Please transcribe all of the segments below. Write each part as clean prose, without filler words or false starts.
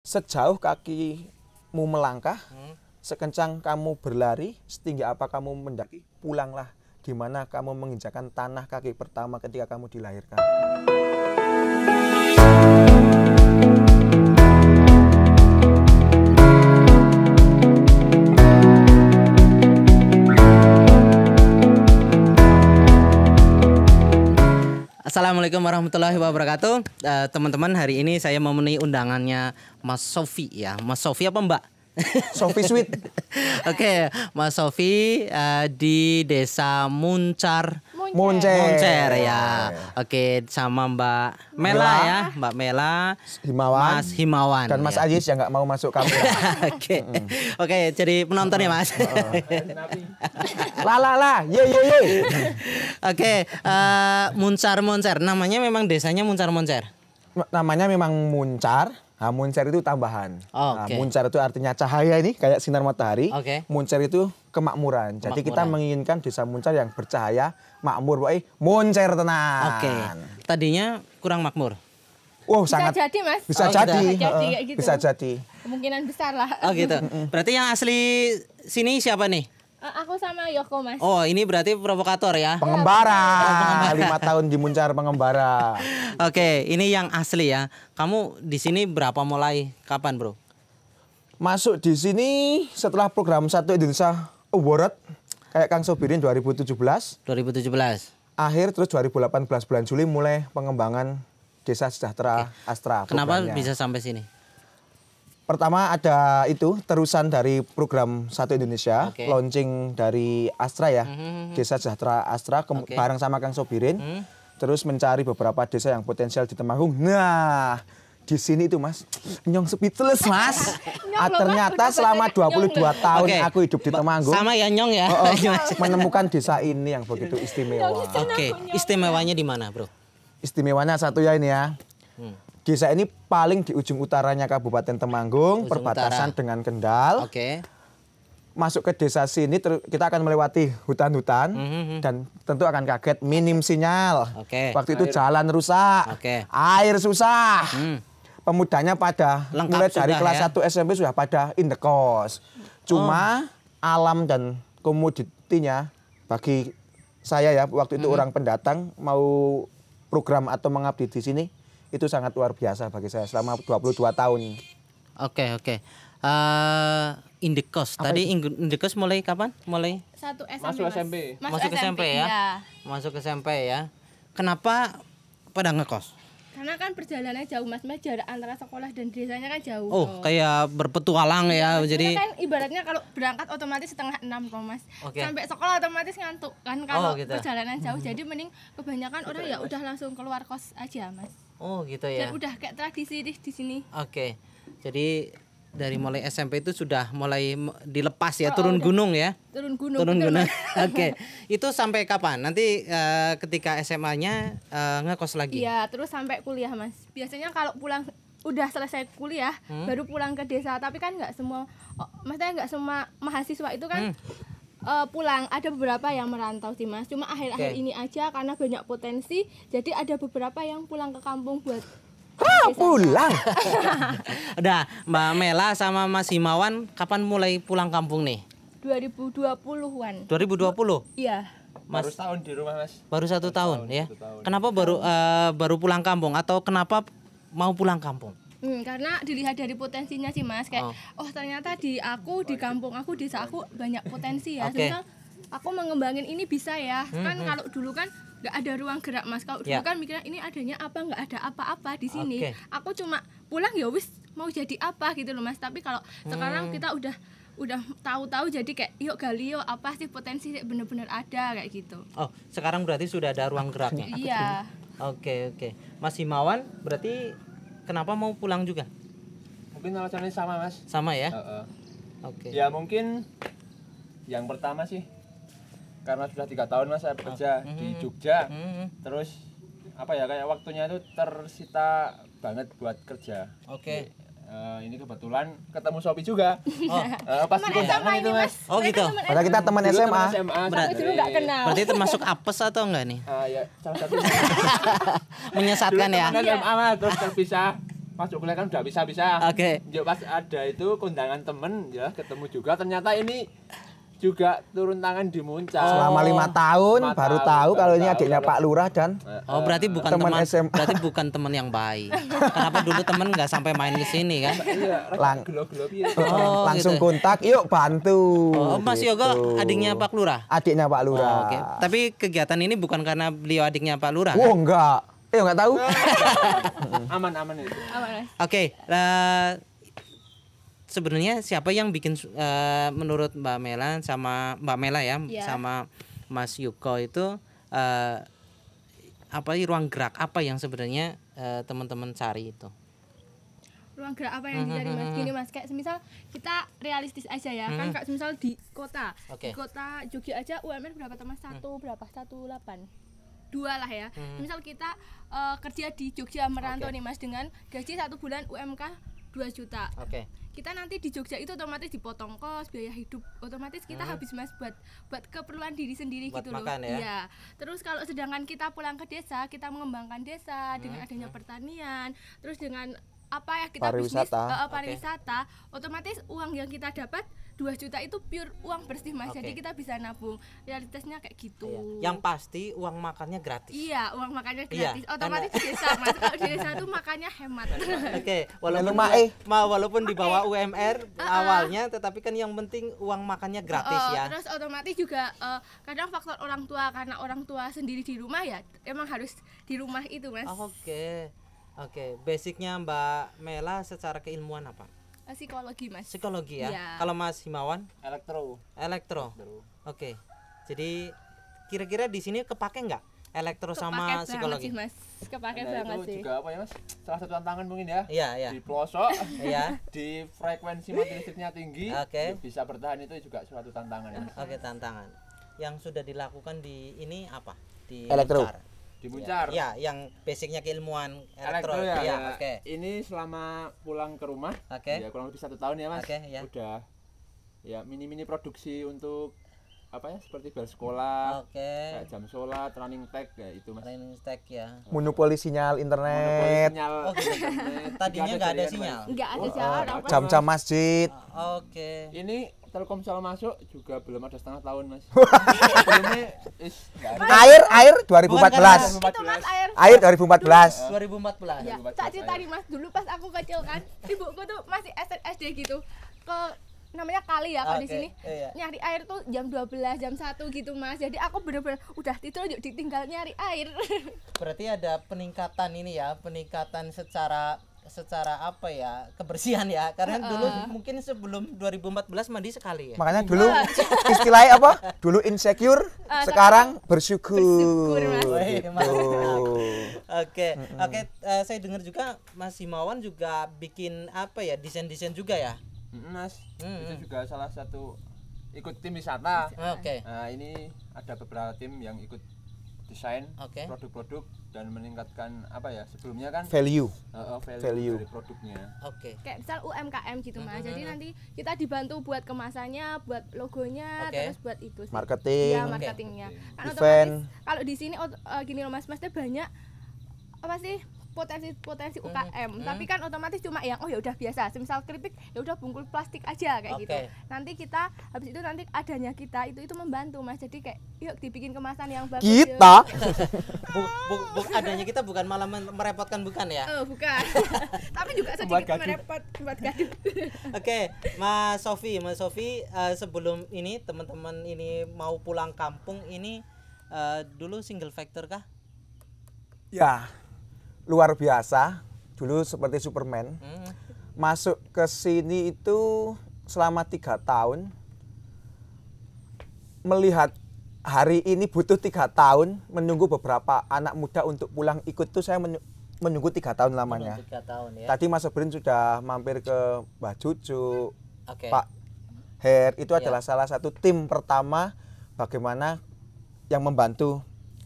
Sejauh kakimu melangkah, sekencang kamu berlari, setinggi apa kamu mendaki, pulanglah di mana kamu menginjakan tanah kaki pertama ketika kamu dilahirkan. Assalamualaikum warahmatullahi wabarakatuh. Teman-teman, hari ini saya memenuhi undangannya Mas Sofi ya. Mas Sofi apa Mbak? Sofi Sweet. Oke, Mas Sofi di Desa Muncar. Muncer Ya. Oke, sama Mbak Mela ya, Mbak Mela, Himawan, Mas Himawan dan Mas ya. Ajis yang nggak mau masuk kamera. Oke, jadi penonton ya Mas. La, ye. Oke, Muncar. Namanya memang desanya Muncar. Namanya memang Muncar. Nah, Muncar itu tambahan. Oh, Nah, oke. Muncar itu artinya cahaya ini, kayak sinar matahari. Oke. Muncar itu kemakmuran. Jadi kita Kemakmuran. menginginkan desa Muncar yang bercahaya, makmur, pokoknya Muncar tenan. Oke. Tadinya kurang makmur. Wow, Bisa sangat jadi, Mas. bisa Oh, jadi. bisa jadi, kayak gitu. Bisa jadi. Kemungkinan besar lah. Oh gitu. Berarti yang asli sini siapa nih? Aku sama Yoko, Mas. Oh, ini berarti provokator ya. Pengembara. 5 tahun di Muncar pengembara. Oke, ini yang asli ya. Kamu di sini berapa mulai? Kapan, Bro? Masuk di sini setelah program Satu Indonesia Award kayak Kang Sobirin 2017. 2017. Akhir terus 2018 bulan Juli mulai pengembangan Desa Sejahtera Astra. Kenapa programnya. bisa sampai sini? Pertama ada itu terusan dari program Satu Indonesia, Oke. launching dari Astra ya, Desa Sejahtera Astra Oke. bareng sama Kang Sobirin, terus mencari beberapa desa yang potensial di Temanggung. Nah, di sini itu Mas, nyong speechless Mas. Ternyata Udah selama bener, 22 nyong tahun Oke. aku hidup di Temanggung, Sama ya Nyong ya. menemukan desa ini yang begitu istimewa. Oke, istimewanya di mana, Bro? Istimewanya satu ya ini ya. Desa ini paling di ujung utaranya Kabupaten Temanggung, Ujung perbatasan utara. dengan Kendal. Oke. Masuk ke desa sini kita akan melewati hutan-hutan dan tentu akan kaget minim sinyal. Oke. Waktu itu jalan rusak, Oke. air susah. Pemudanya pada Lengkap mulai dari sudah kelas ya? 1 SMP sudah pada indekos. Cuma alam dan komoditinya bagi saya ya waktu itu orang pendatang mau program atau mengabdi di sini itu sangat luar biasa bagi saya selama 22 tahun. Oke. Indekos. Tadi Indekos mulai kapan? Mulai Satu SMP, Masuk Mas. SMP. masuk SMP ya? Iya. Masuk SMP ya. Kenapa pada ngekos? Karena kan perjalanannya jauh, Mas. Jarak antara sekolah dan desanya kan jauh. Oh, kayak berpetualang ya. Jadi Kan ibaratnya kalau berangkat otomatis setengah 6 kok, Mas. Oke. Sampai sekolah otomatis ngantuk kan kalau gitu. perjalanan jauh. Jadi mending kebanyakan orang ya udah langsung keluar kos aja, Mas. Oh, gitu ya. Dan udah kayak tradisi di sini. Oke. Jadi dari mulai SMP itu sudah mulai dilepas ya, Oh, turun udah. gunung ya. Turun gunung. Turun bener, gunung. Mas. Oke. Itu sampai kapan? Nanti ketika SMA-nya ngekos lagi. Iya, terus sampai kuliah, Mas. Biasanya kalau pulang udah selesai kuliah baru pulang ke desa, tapi kan nggak semua maksudnya nggak semua mahasiswa itu kan pulang. Ada beberapa yang merantau sih, Mas. Cuma akhir-akhir Oke. ini aja karena banyak potensi, jadi ada beberapa yang pulang ke kampung buat Pulang. Udah, Mbak Mela sama Mas Himawan kapan mulai pulang kampung nih? 2020-an. 2020. Iya. Mas Baru setahun di rumah, Mas. baru 1 tahun ya. 1 tahun. Kenapa baru pulang kampung atau kenapa mau pulang kampung? Karena dilihat dari potensinya sih, Mas, kayak ternyata di kampung aku, desa aku banyak potensi ya. Oke. Misal aku mengembangin ini bisa ya. Kan kalau dulu kan nggak ada ruang gerak, Mas. Kalau dulu Ya. kan mikirnya ini adanya apa, nggak ada apa-apa di sini. Oke. Aku cuma pulang ya wis mau jadi apa gitu loh, Mas. Tapi kalau sekarang kita udah tahu-tahu jadi kayak yuk gali yuk apa sih potensi bener-bener ada kayak gitu. Oh, sekarang berarti sudah ada ruang geraknya. Iya. Oke. Mas Himawan berarti kenapa mau pulang juga? Mungkin alasannya sama, Mas. Sama ya? Heeh. Oke. Ya mungkin yang pertama sih karena sudah 3 tahun Mas saya bekerja di Jogja. Terus apa ya kayak waktunya itu tersita banget buat kerja. Oke. Ini kebetulan ketemu Sopi juga. Pas di Teman SMA kondangan ini, itu, Mas. Mas. Oh, gitu. Padahal kita teman Dulu SMA. teman SMA. Tapi dulu nggak kenal. Berarti termasuk apes atau enggak nih? Ya, salah satu. Menyesatkan ya. Teman SMA Mas, terus terpisah. masuk kuliah kan udah bisa. Oke. Ya pas ada itu kondangan temen ya ketemu juga ternyata ini juga turun tangan di Muncak. Selama 5 tahun 5 baru tahun, tahu kalau ini tahu, adiknya baru- Pak Lurah dan Oh, berarti bukan Teman teman SMA. berarti bukan teman yang baik. Kenapa dulu teman nggak sampai main ke sini kan? Iya, Lang- gelo-gelo piye. Oh, langsung gitu. kontak, yuk bantu. Oh, Mas Yoga Gitu. adiknya Pak Lurah. Adiknya Pak Lurah. Oh, oke. Tapi kegiatan ini bukan karena beliau adiknya Pak Lurah. Oh Kan? enggak. Enggak tahu. Aman itu. Aman, Mas. Oke, sebenarnya siapa yang bikin menurut Mbak Mela sama Mbak Mela ya, Iya. sama Mas Yuko itu apa sih ruang gerak apa yang sebenarnya teman-teman cari itu? Ruang gerak apa yang dicari Mas? Gini Mas, kayak semisal kita realistis aja ya, kan kayak semisal di kota. Oke. Di kota Jogja aja UMR berapa teman? 1,8? 2 lah ya. Misal kita kerja di Jogja merantau Oke. nih Mas, dengan gaji 1 bulan UMK 2 juta. Oke. Kita nanti di Jogja itu otomatis dipotong kos, biaya hidup otomatis kita habis Mas buat keperluan diri sendiri Buat gitu loh. makan ya? Iya. Terus kalau sedangkan kita pulang ke desa, kita mengembangkan desa dengan adanya pertanian, terus dengan apa ya kita bisnis Pariwisata. pariwisata, otomatis uang yang kita dapat 2 juta itu pure uang bersih Mas. Oke. Jadi kita bisa nabung. Realitasnya kayak gitu. Iya. Yang pasti uang makannya gratis. Iya, uang makannya Iya, gratis. Otomatis di desa Mas. Kalau di desa tuh makannya hemat. Oke, walaupun walaupun di bawah UMR awalnya, tetapi kan yang penting uang makannya gratis ya. Terus otomatis juga kadang faktor orang tua, karena orang tua sendiri di rumah ya emang harus di rumah itu Mas. Oke. Oke, basicnya Mbak Mela secara keilmuan apa? Psikologi Mas. Psikologi ya. Iya. Kalau Mas Himawan Elektro. elektro. Oke. Jadi kira-kira di sini kepake nggak elektro Kepake sama banget psikologi? sih, Mas. Kepake Nah, banget itu sih. juga apa ya Mas? Salah satu tantangan mungkin ya. Iya, iya. Di pelosok, Iya. di frekuensi mati listriknya tinggi, Oke. bisa bertahan itu juga suatu tantangan ya. Mas. Oke, tantangan. Yang sudah dilakukan di ini apa? Di Elektro. Muncar. Di Muncar. Ya, yang basicnya keilmuan elektro. Elektro ya. Iya, ya. oke. Ini selama pulang ke rumah, Oke. ya kurang lebih 1 tahun ya Mas. Oke, ya. Udah ya mini-mini produksi untuk apa ya seperti bel sekolah, Oke. kayak jam sholat, running tag ya itu Mas. Training stack ya. Monopoli sinyal Monopoli internet, sinyal. Oh, gitu. internet, Tadinya nggak ada jaringan, sinyal. Mas. Enggak ada Oh, jalan ada. apa. jam-jam masjid. Oke. Ini Telkomsel masuk juga belum ada setengah tahun Mas. Sebelumnya nggak ada. Air 2014. Itu Mas air. Air 2014. 2014. Ya, 2014 tak cerita nih Mas, dulu pas aku kecil kan, ibuku tuh masih SD gitu. Ke namanya kali ya kalau di Oke, sini. iya. Nyari air tuh jam 12, jam 1 gitu Mas. Jadi aku bener-bener udah tidur yuk ditinggal nyari air. Berarti ada peningkatan ini ya, peningkatan secara apa ya, kebersihan ya. Karena dulu mungkin sebelum 2014 mandi sekali ya. Makanya dulu istilahnya apa? Dulu insecure, sekarang bersyukur. Bersyukur, Mas. Wih, Gitu. mantap. Oke, saya dengar juga Mas Himawan juga bikin apa ya, desain-desain juga ya. Mas, itu juga salah satu ikut tim wisata. Oke. Nah, ini ada beberapa tim yang ikut desain Oke. produk-produk dan meningkatkan apa ya sebelumnya kan Value. value Value. dari produknya. Oke. Kayak misal UMKM gitu Mas. Jadi nanti kita dibantu buat kemasannya, buat logonya, Oke. terus buat itu sih. Marketing. Iya, marketingnya. Kan Event. otomatis kalau di sini gini loh Mas, Masnya banyak apa sih potensi UKM, tapi kan otomatis cuma yang oh ya udah biasa, semisal keripik ya udah bungkus plastik aja kayak gitu. Oke. Nanti kita habis itu nanti adanya kita itu membantu Mas. Jadi kayak yuk dibikin kemasan yang bagus. Kita Adanya kita bukan malah merepotkan, bukan ya? Oh, bukan. Tapi juga Buat sedikit gaduh. merepot buat gaduh. Oke, Mas Sofi, sebelum ini teman-teman ini mau pulang kampung ini dulu single factor kah? ya luar biasa. Dulu seperti Superman. Masuk ke sini itu selama 3 tahun. Melihat hari ini butuh 3 tahun, menunggu beberapa anak muda untuk pulang ikut tuh saya menunggu 3 tahun lamanya. 3 tahun ya. Tadi Mas Sobrin sudah mampir ke Mbah Cucu, Oke. Pak Her, itu Iya. adalah salah satu tim pertama bagaimana yang membantu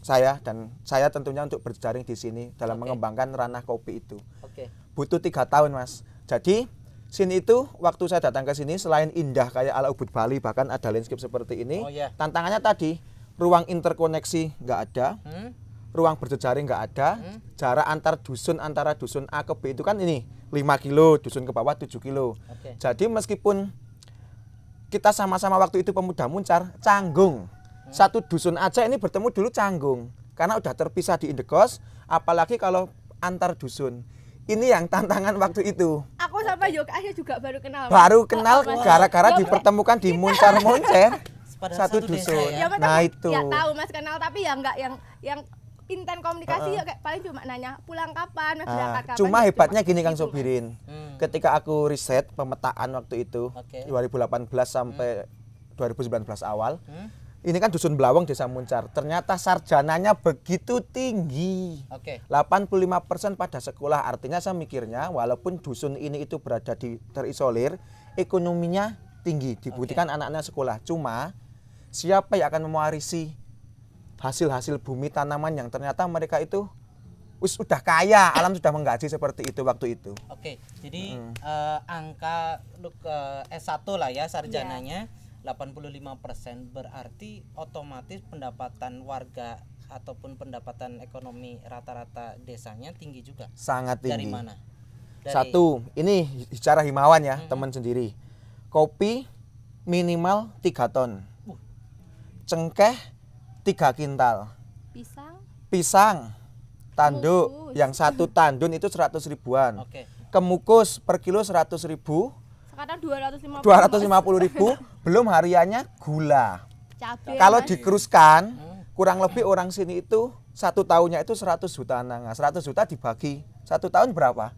saya dan saya tentunya untuk berjaring di sini dalam Oke. mengembangkan ranah kopi itu. Oke. Butuh 3 tahun Mas. Jadi sini itu waktu saya datang ke sini selain indah kayak ala Ubud Bali bahkan ada landscape seperti ini. Oh, iya. Tantangannya tadi ruang interkoneksi nggak ada, ruang berjejaring nggak ada, jarak antar dusun antara dusun A ke B itu kan ini 5 kilo, dusun ke bawah 7 kilo. Oke. Jadi meskipun kita sama-sama waktu itu pemuda Muncar, canggung. Satu dusun aja ini bertemu dulu canggung. Karena udah terpisah di Indekos, apalagi kalau antar dusun. Ini yang tantangan waktu itu. Aku sama Yoga aja juga baru kenal. Baru kenal gara-gara Ya, dipertemukan di Muncar-Moncer. Padahal Satu satu desa dusun. ya. Mas, Nah aku itu. ya tahu Mas kenal tapi ya enggak yang intent komunikasi ya kayak paling cuma nanya pulang kapan, Mas berangkat kapan. Cuma ya hebatnya cuma gini Kang gitu, Mas. Sobirin. Ketika aku riset pemetaan waktu itu Oke. 2018 sampai 2019 awal. Ini kan dusun Blawong Desa Muncar. Ternyata sarjananya begitu tinggi. Oke. 85% pada sekolah. Artinya saya mikirnya walaupun dusun ini itu berada di terisolir, ekonominya tinggi. Dibuktikan anak-anak sekolah. Cuma siapa yang akan mewarisi hasil-hasil bumi tanaman yang ternyata mereka itu udah kaya, alam sudah menggaji seperti itu waktu itu. Oke, jadi angka S1 lah ya sarjananya 85% berarti otomatis pendapatan warga ataupun pendapatan ekonomi rata-rata desanya tinggi juga. Sangat tinggi. Dari mana? Dari, Satu, ini bicara himawan ya, teman sendiri. Kopi minimal 3 ton. Cengkeh 3 kintal. Pisang tanduk Kemukus. yang 1 tandun itu 100 ribuan. Oke. Kemukus per kilo 100 ribu, Sekarang 250. 250 ribu, belum hariannya gula. Cabai. Kalau Mas. dikeruskan, kurang lebih orang sini itu 1 tahunnya itu 100 juta anang. Nah, 100 juta dibagi 1 tahun berapa?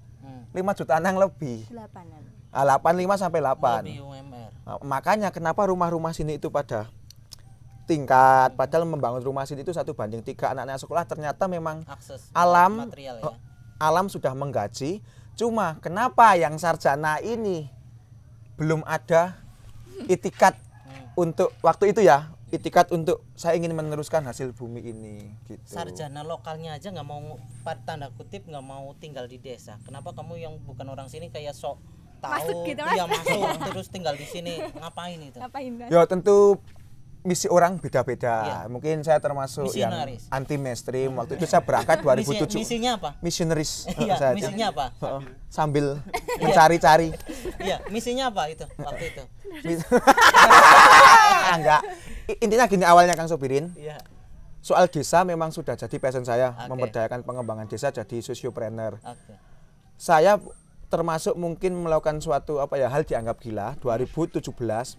5 juta anang lebih. 8-an. 85 sampai 8. Lebih UMR. Nah, makanya kenapa rumah-rumah sini itu pada tingkat, padahal membangun rumah sini itu 1:3 anak-anak sekolah, ternyata memang Akses alam material ya. alam sudah menggaji. Cuma kenapa yang sarjana ini belum ada itikat untuk waktu itu ya, itikat untuk saya ingin meneruskan hasil bumi ini gitu. Sarjana lokalnya aja nggak mau, tanda kutip nggak mau tinggal di desa. Kenapa kamu yang bukan orang sini kayak sok tahu, Masuk gitu, Mas. iya masuk terus tinggal di sini, ngapain itu? Ngapain, Mas? Ya tentu misi orang beda-beda. Iya. Mungkin saya termasuk yang Misionaris. anti mainstream. Waktu itu saya berangkat 2007. Misinya apa? Missionaries. Iya, saya- misinya apa? Sambil mencari-cari. Iya, misinya apa itu waktu itu? Enggak. Intinya gini awalnya Kang Sobirin. Iya. Soal desa memang sudah jadi passion saya, Oke. memberdayakan pengembangan desa jadi sosiopreneur. Oke. Saya termasuk mungkin melakukan suatu hal dianggap gila 2017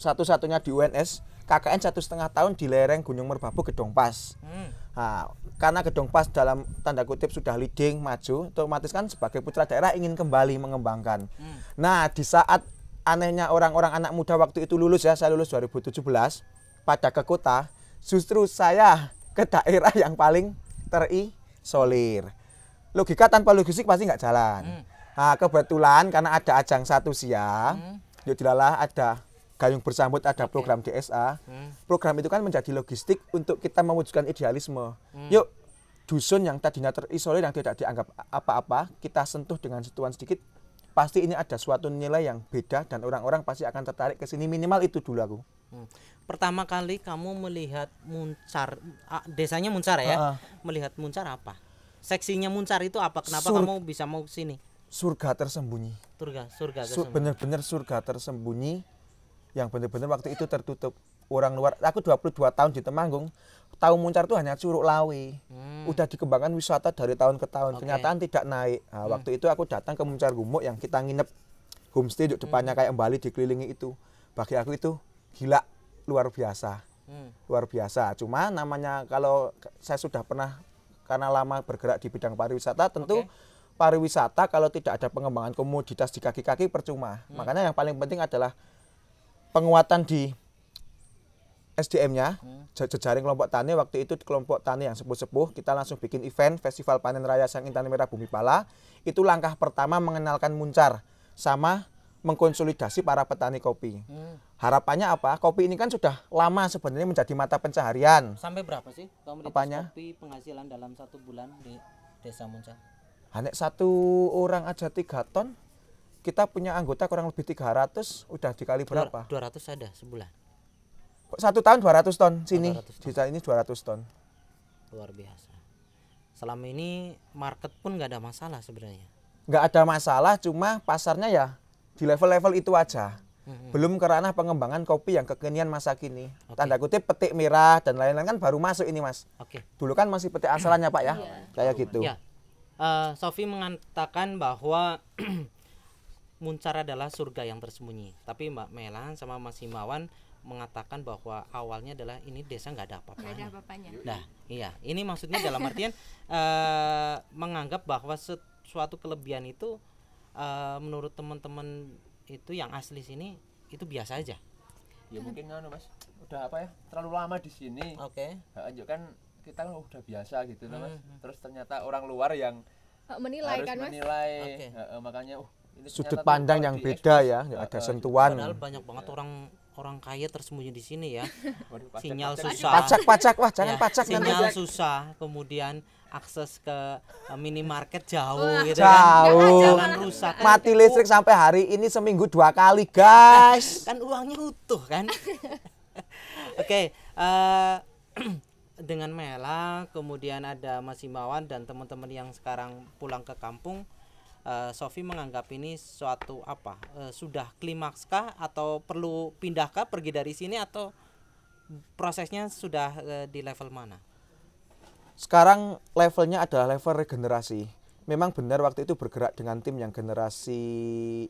satu-satunya di UNS KKN 1,5 tahun di lereng Gunung Merbabu Gedong Pas. Nah, karena Gedong Pas dalam tanda kutip sudah leading maju, otomatis kan sebagai putra daerah ingin kembali mengembangkan. Nah, di saat anehnya orang-orang anak muda waktu itu lulus ya, saya lulus 2017 pada ke kota, justru saya ke daerah yang paling terisolir. Logika tanpa logistik pasti nggak jalan. Nah, kebetulan karena ada ajang satu siang, yuk dilalah ada Gayung Bersambut, ada program DSA. Program itu kan menjadi logistik untuk kita mewujudkan idealisme. Yuk, dusun yang tadinya terisolir, yang tidak dianggap apa-apa, kita sentuh dengan sentuhan sedikit, pasti ini ada suatu nilai yang beda dan orang-orang pasti akan tertarik ke sini. Minimal itu dulu aku. Pertama kali kamu melihat Muncar, desanya Muncar ya? Melihat Muncar apa? Seksinya Muncar itu apa? Kenapa kamu bisa mau ke sini? Surga tersembunyi. Surga Bener-bener surga tersembunyi yang bener-bener waktu itu tertutup. Orang luar, aku 22 tahun di Temanggung, tahu Muncar itu hanya Curug Lawe. Udah dikembangkan wisata dari tahun ke tahun, kenyataan tidak naik. Nah, waktu itu aku datang ke Muncar Gumuk yang kita nginep homestay di depannya kayak Bali dikelilingi itu. Bagi aku itu gila, luar biasa. Luar biasa. Cuma namanya kalau saya sudah pernah karena lama bergerak di bidang pariwisata, tentu pariwisata kalau tidak ada pengembangan komoditas di kaki-kaki percuma. Makanya yang paling penting adalah penguatan di SDM-nya, jejaring kelompok tani. Waktu itu kelompok tani yang sepuh-sepuh, kita langsung bikin event Festival Panen Raya Sang Intan Merah Bumi Pala. Itu langkah pertama mengenalkan Muncar sama mengkonsolidasi para petani kopi. Harapannya apa? Kopi ini kan sudah lama sebenarnya menjadi mata pencaharian. Sampai berapa sih komoditas Apanya? kopi penghasilan dalam 1 bulan di Desa Muncar? Hanya satu orang aja 3 ton. Kita punya anggota kurang lebih 300, udah dikali berapa? 200 ada sebulan. 1 tahun 200 ton sini. 200 ton. Di ini 200 ton. Luar biasa. selama ini market pun nggak ada masalah sebenarnya. Nggak ada masalah, cuma pasarnya ya di level-level itu aja. Belum ke ranah pengembangan kopi yang kekinian masa kini. Tanda kutip petik merah dan lain-lain kan baru masuk ini Mas. Oke. Dulu kan masih petik asalannya Pak ya, kayak gitu. Ya, Sofi mengatakan bahwa Muncar adalah surga yang tersembunyi. Tapi Mbak Melan sama Mas Himawan mengatakan bahwa awalnya adalah ini desa nggak ada Nggak apa-apanya. ada apa-apanya. Nah, iya, ini maksudnya dalam artian menganggap bahwa suatu kelebihan itu menurut teman-teman itu yang asli sini itu biasa aja. Ya mungkin Mas, udah apa ya? Terlalu lama di sini. Oke. Kan kita kan udah biasa gitu Mas. Terus ternyata orang luar yang Menilai harus kan Mas. menilai. Oke. Makanya ini Sudut ternyata tuh pandang kalau yang di beda ekspos, ya, nggak ada sentuhan. Padahal banyak banget orang kaya tersembunyi di sini ya. waduh, pajak- Sinyal pajak- susah. Pajak-pajak, wah jangan Ya, pajak nanti. sinyal susah, kemudian akses ke minimarket jauh gitu Jauh. kan. Jalan rusak. Kan Mati listrik sampai hari ini seminggu 2 kali guys. kan uangnya utuh kan. Oke, dengan Mela, kemudian ada Mas Himawan dan teman-teman yang sekarang pulang ke kampung, Sofi menganggap ini suatu apa? Sudah klimaks kah atau perlu pindahkah pergi dari sini atau prosesnya sudah di level mana? Sekarang levelnya adalah level regenerasi. Memang benar waktu itu bergerak dengan tim yang generasi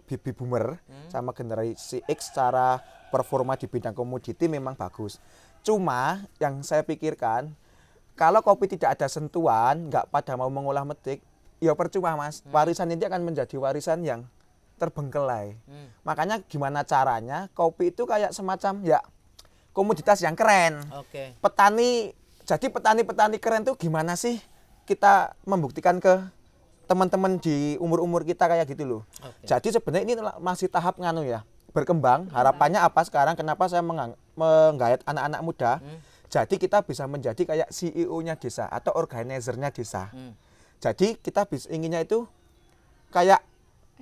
baby boomer sama generasi X secara performa di bidang komoditi memang bagus. Cuma yang saya pikirkan, kalau kopi tidak ada sentuhan, nggak pada mau mengolah metik, ya percuma Mas. Warisan ini akan menjadi warisan yang terbengkelai. Makanya gimana caranya kopi itu kayak semacam ya komoditas yang keren. Oke. Jadi petani-petani keren tuh gimana sih kita membuktikan ke teman-teman di umur-umur kita kayak gitu loh. Oke. Jadi sebenarnya ini masih tahap nganu ya, berkembang. Harapannya apa sekarang? Kenapa saya menggayat anak-anak muda? Jadi kita bisa menjadi kayak CEO-nya desa atau organizer-nya desa. Jadi kita inginnya itu kayak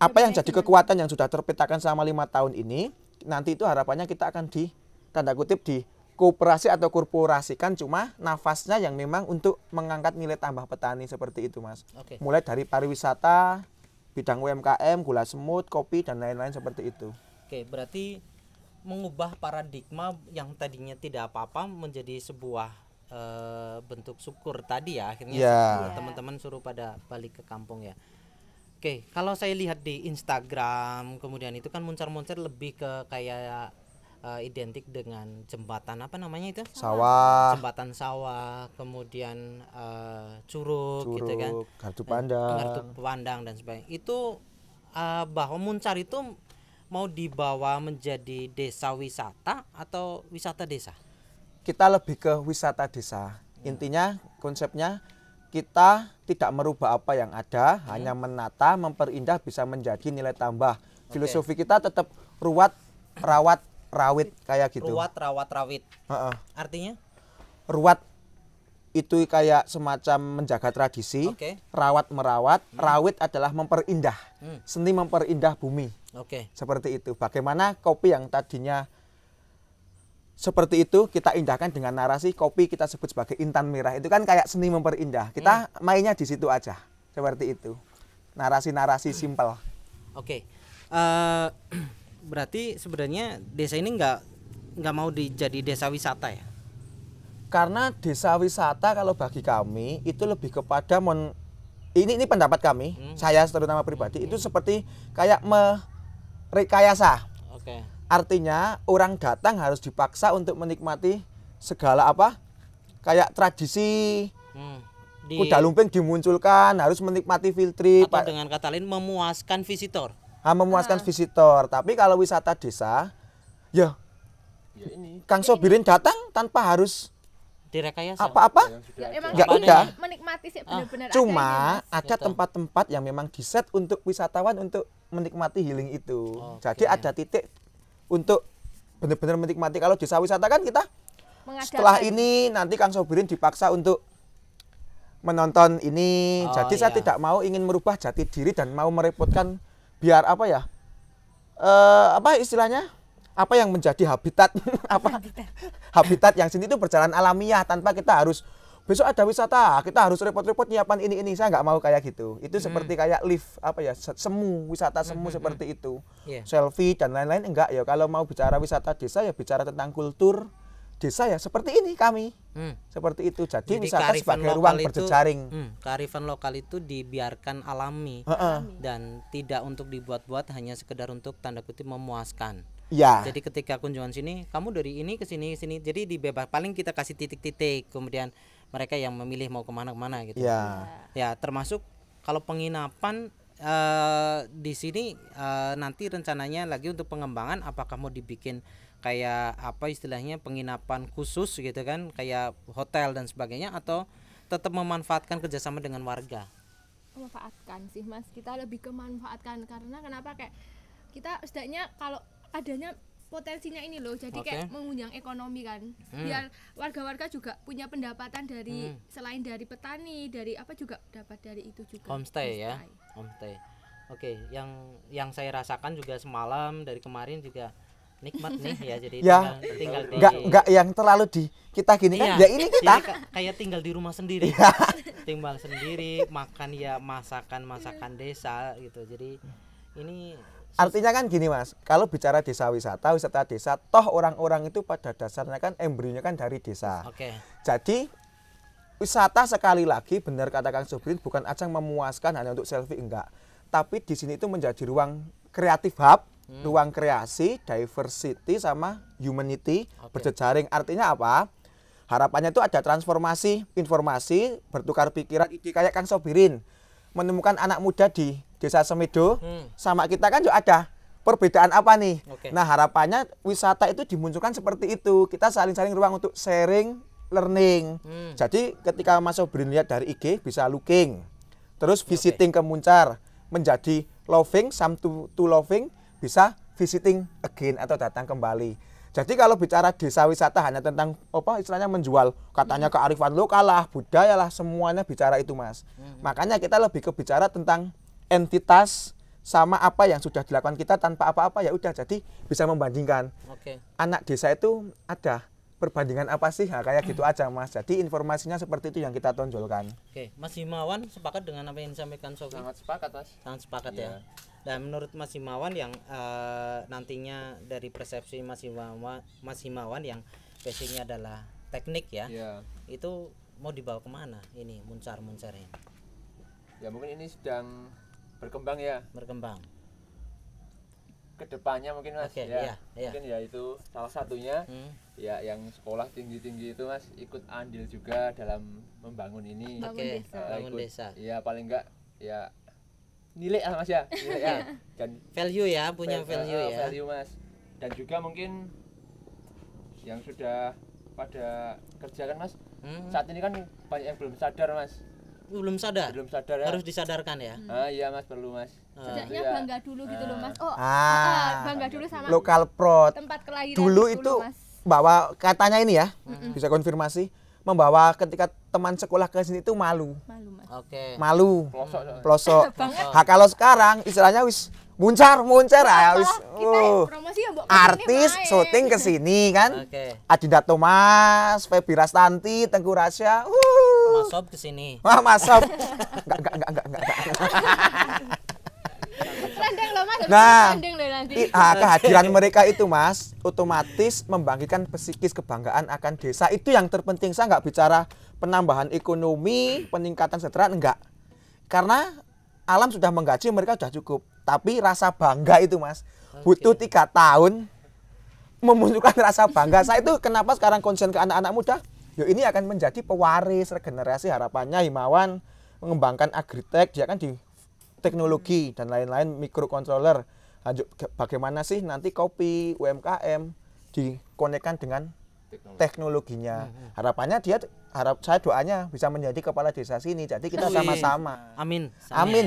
apa yang jadi kekuatan yang sudah terpetakan selama 5 tahun ini. Nanti itu harapannya kita akan tanda kutip di kooperasi atau korporasikan, cuma nafasnya yang memang untuk mengangkat nilai tambah petani seperti itu Mas. Oke. Mulai dari pariwisata, bidang UMKM, gula semut, kopi dan lain-lain seperti itu. Oke, berarti mengubah paradigma yang tadinya tidak apa-apa menjadi sebuah bentuk syukur tadi ya, akhirnya Ya. teman-teman suruh pada balik ke kampung ya. Oke, kalau saya lihat di Instagram kemudian itu kan Muncar-Muncar lebih ke kayak identik dengan jembatan apa namanya itu? Sawah, Jembatan sawah, kemudian curug, gitu kan. gardu pandang. Gardu pandang dan sebagainya. Itu bahwa Muncar itu mau dibawa menjadi desa wisata atau wisata desa? Kita lebih ke wisata desa. Intinya konsepnya kita tidak merubah apa yang ada, hanya menata, memperindah bisa menjadi nilai tambah. Filosofi kita tetap ruwat, rawat, rawit kayak gitu. Ruwat, rawat, rawit. Heeh. Artinya? Ruwat itu kayak semacam menjaga tradisi, Oke. rawat merawat, rawit adalah memperindah, seni memperindah bumi. Oke. Seperti itu. Bagaimana kopi yang tadinya seperti itu kita indahkan dengan narasi kopi kita sebut sebagai intan merah. Itu kan kayak seni memperindah. Kita mainnya di situ aja. Seperti itu. Narasi-narasi simpel. Oke. Berarti sebenarnya desa ini nggak mau jadi desa wisata ya? Karena desa wisata kalau bagi kami itu lebih kepada ini pendapat kami, saya terutama pribadi itu seperti kayak merekayasa. Oke. Artinya orang datang harus dipaksa untuk menikmati segala apa? Kayak tradisi kuda lumping dimunculkan, harus menikmati field trip, Atau dengan kata lain memuaskan visitor. memuaskan visitor. Tapi kalau wisata desa, ya ini Kang Sobirin datang tanpa harus Direkayasa. apa-apa. Ya, emang Nggak ini udah. menikmati sih benar-benar Cuma adanya, Mas. ada Betul. tempat-tempat yang memang diset untuk wisatawan untuk menikmati healing itu. Oke. Jadi ada titik untuk benar-benar menikmati. Kalau desa wisata kan kita Mengadakan. setelah ini nanti Kang Sobirin dipaksa untuk menonton ini. Oh, Jadi saya iya. tidak mau ingin merubah jati diri dan mau merepotkan biar apa ya? Apa istilahnya? Apa yang menjadi habitat habitat yang sini itu berjalan alamiah tanpa kita harus besok ada wisata, kita harus repot-repot nyiapan ini. Saya nggak mau kayak gitu. Itu seperti kayak lift apa ya, semu, wisata semu seperti itu. Iya. Selfie dan lain-lain enggak ya. Kalau mau bicara wisata desa ya bicara tentang kultur desa ya seperti ini kami. Seperti itu. Jadi wisata kearifan sebagai lokal ruang itu, berjejaring. kearifan lokal itu dibiarkan alami dan tidak untuk dibuat-buat, hanya sekedar untuk tanda kutip memuaskan. Ya. Jadi ketika kunjungan sini, kamu dari ini ke sini, jadi dibebas. Paling kita kasih titik-titik, kemudian mereka yang memilih mau kemana-kemana gitu. Ya. Ya, termasuk kalau penginapan di sini nanti rencananya lagi untuk pengembangan, apakah mau dibikin kayak apa istilahnya penginapan khusus gitu kan, kayak hotel dan sebagainya, atau tetap memanfaatkan kerjasama dengan warga? Memanfaatkan sih Mas, kita lebih ke manfaatkan. Karena kenapa, kayak kita setidaknya kalau adanya potensinya ini loh, jadi kayak mengunjang ekonomi kan, biar warga-warga juga punya pendapatan dari selain dari petani, dari apa juga dapat dari itu juga. Homestay ya, homestay. Oke, yang saya rasakan juga semalam dari kemarin juga nikmat nih ya, jadi Ya. tinggal di Enggak yang terlalu di kita gini kan. Ya ini kita. jadi kayak tinggal di rumah sendiri. Tinggal sendiri, makan ya masakan desa gitu. Jadi ini Artinya kan gini Mas, kalau bicara desa wisata desa, toh orang-orang itu pada dasarnya kan embrionya kan dari desa. Oke. Jadi wisata sekali lagi benar kata Kang Sobrin, bukan ajang memuaskan hanya untuk selfie, enggak. Tapi di sini itu menjadi ruang kreatif hub, ruang kreasi, diversity sama humanity berjejaring. Artinya apa? Harapannya itu ada transformasi informasi, bertukar pikiran, ide kayak Kang Sobirin menemukan anak muda di Desa Semedo, sama kita kan juga ada perbedaan apa nih. Nah harapannya wisata itu dimunculkan seperti itu, kita saling-saling ruang untuk sharing, learning. Jadi ketika Mas Sobirin lihat dari IG bisa looking, terus visiting ke Muncar, menjadi loving, some to loving, bisa visiting again atau datang kembali. Jadi kalau bicara desa wisata hanya tentang apa istilahnya menjual katanya kearifan lokal lah, budaya lah, semuanya bicara itu Mas. Makanya kita lebih ke bicara tentang entitas sama apa yang sudah dilakukan kita tanpa apa-apa, ya udah, jadi bisa membandingkan. Anak desa itu ada perbandingan apa sih? Nah, kayak gitu aja Mas. Jadi informasinya seperti itu yang kita tonjolkan. Oke, Mas Himawan sepakat dengan apa yang disampaikan Sofi? Sangat sepakat Mas. Sangat sepakat ya. Dan menurut Mas Himawan yang nantinya dari persepsi Mas Himawan yang basicnya adalah teknik ya, itu mau dibawa kemana ini Muncar ini? Ya mungkin ini sedang berkembang ya. Berkembang. Kedepannya mungkin Mas, mungkin ya itu salah satunya ya yang sekolah tinggi-tinggi itu Mas ikut andil juga dalam membangun ini. Bangun desa. Ya paling enggak ya nilai Mas ya, nilai ya. Dan value ya, punya value ya. Value Mas. Dan juga mungkin yang sudah pada kerja kan Mas. Saat ini kan banyak yang belum sadar Mas. Belum sadar ya. Harus disadarkan ya. Iya Mas, perlu Mas. Setidaknya bangga dulu gitu loh Mas. Bangga dulu sama lokal prod. tempat kelahiran dulu gitu itu loh, Mas. bawa katanya ini ya, bisa konfirmasi, membawa ketika teman sekolah ke sini itu malu. Mas. Malu. Pelosok. Nah, kalau sekarang istilahnya wis muncar ya wis. Promosi ya, Mbok, Artis syuting ke sini kan. Adinda Thomas, Feby Rastanti, Tengku Rasya. Mas Sob ke sini. Wah, Mas Sob. Enggak. Trending loh Mas. Nah, Trending loh nanti. kehadiran mereka itu Mas otomatis membangkitkan psikis kebanggaan akan desa. Itu yang terpenting. Saya nggak bicara penambahan ekonomi, peningkatan kesejahteraan, enggak. Karena alam sudah menggaji, mereka sudah cukup. Tapi rasa bangga itu Mas butuh 3 tahun memunculkan rasa bangga. Saya itu kenapa sekarang konsen ke anak-anak muda? Yo, ini akan menjadi pewaris regenerasi. Harapannya Himawan mengembangkan agritek, dia kan di teknologi dan lain-lain, mikrokontroler. Bagaimana sih nanti kopi UMKM dikonekkan dengan teknologinya. Harapannya saya doanya bisa menjadi kepala desa sini. Jadi kita sama-sama. Amin.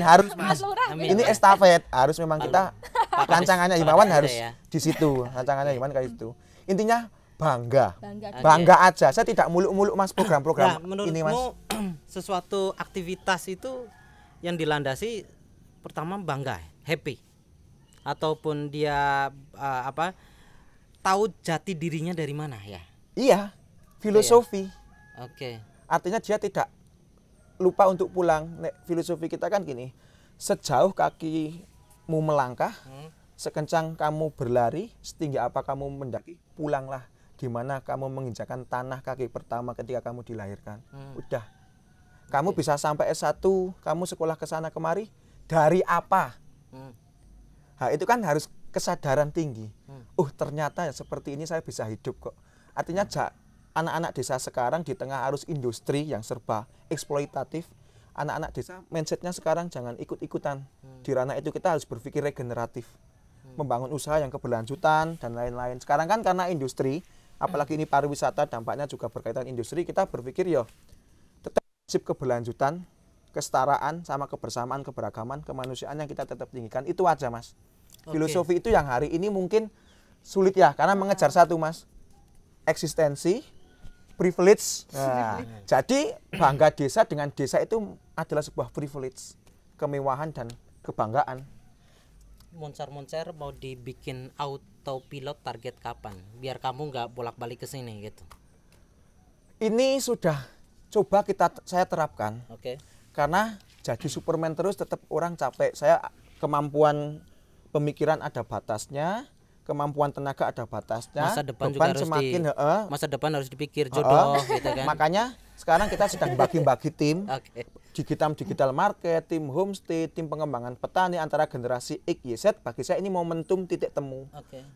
Harus Mas. Ini estafet, harus memang kita rancangannya Himawan harus di situ. Rancangannya Himawan kayak itu. Intinya bangga aja. Saya tidak muluk-muluk Mas program-program ini Mas. Sesuatu aktivitas itu yang dilandasi pertama bangga, happy, ataupun dia tahu jati dirinya dari mana ya. Iya, filosofi. Artinya dia tidak lupa untuk pulang. Nek filosofi kita kan gini, sejauh kakimu melangkah, sekencang kamu berlari, setinggi apa kamu mendaki, pulanglah di mana kamu menginjakan tanah kaki pertama ketika kamu dilahirkan. Udah. Kamu bisa sampai S1, kamu sekolah ke sana kemari, dari apa? Nah, itu kan harus kesadaran tinggi. Ternyata ya seperti ini saya bisa hidup kok. Artinya anak-anak desa sekarang di tengah arus industri yang serba eksploitatif, anak-anak desa mindsetnya sekarang jangan ikut-ikutan. Di ranah itu kita harus berpikir regeneratif, membangun usaha yang keberlanjutan dan lain-lain. Sekarang kan karena industri, apalagi ini pariwisata, dampaknya juga berkaitan industri, kita berpikir ya tetap prinsip keberlanjutan, kesetaraan sama kebersamaan, keberagaman, kemanusiaan yang kita tetap tinggikan. Itu aja, Mas. Filosofi itu yang hari ini mungkin sulit ya, karena mengejar satu, Mas, eksistensi, privilege. Nah, jadi bangga desa dengan desa itu adalah sebuah privilege, kemewahan dan kebanggaan. Moncer-moncer mau dibikin autopilot target kapan? Biar kamu nggak bolak-balik ke sini gitu. Ini sudah coba saya terapkan. Oke. Karena jadi Superman terus tetap orang capek. Saya kemampuan pemikiran ada batasnya, kemampuan tenaga ada batasnya. Masa depan juga harus masa depan harus dipikir jodoh gitu kan. Makanya sekarang kita sedang bagi-bagi tim. Oke. Digital market, tim homestay, tim pengembangan petani antara generasi X, Y, Z. Bagi saya ini momentum titik temu.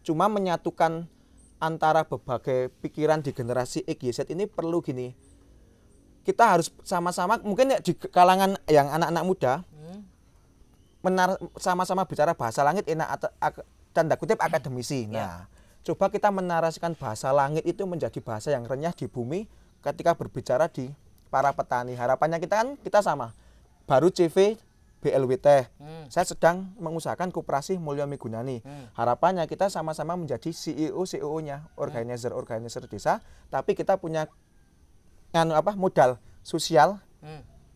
Cuma menyatukan antara berbagai pikiran di generasi X, Y, Z ini perlu gini. Kita harus sama-sama, mungkin ya di kalangan yang anak-anak muda, sama-sama bicara bahasa langit enak, tanda kutip akademisi. Nah, coba kita menarasikan bahasa langit itu menjadi bahasa yang renyah di bumi ketika berbicara di para petani. Harapannya kita sama. Baru CV BLWT. Saya sedang mengusahakan koperasi Mulya Migunani. Harapannya kita sama-sama menjadi CEO CEO-nya, organizer desa, tapi kita punya modal sosial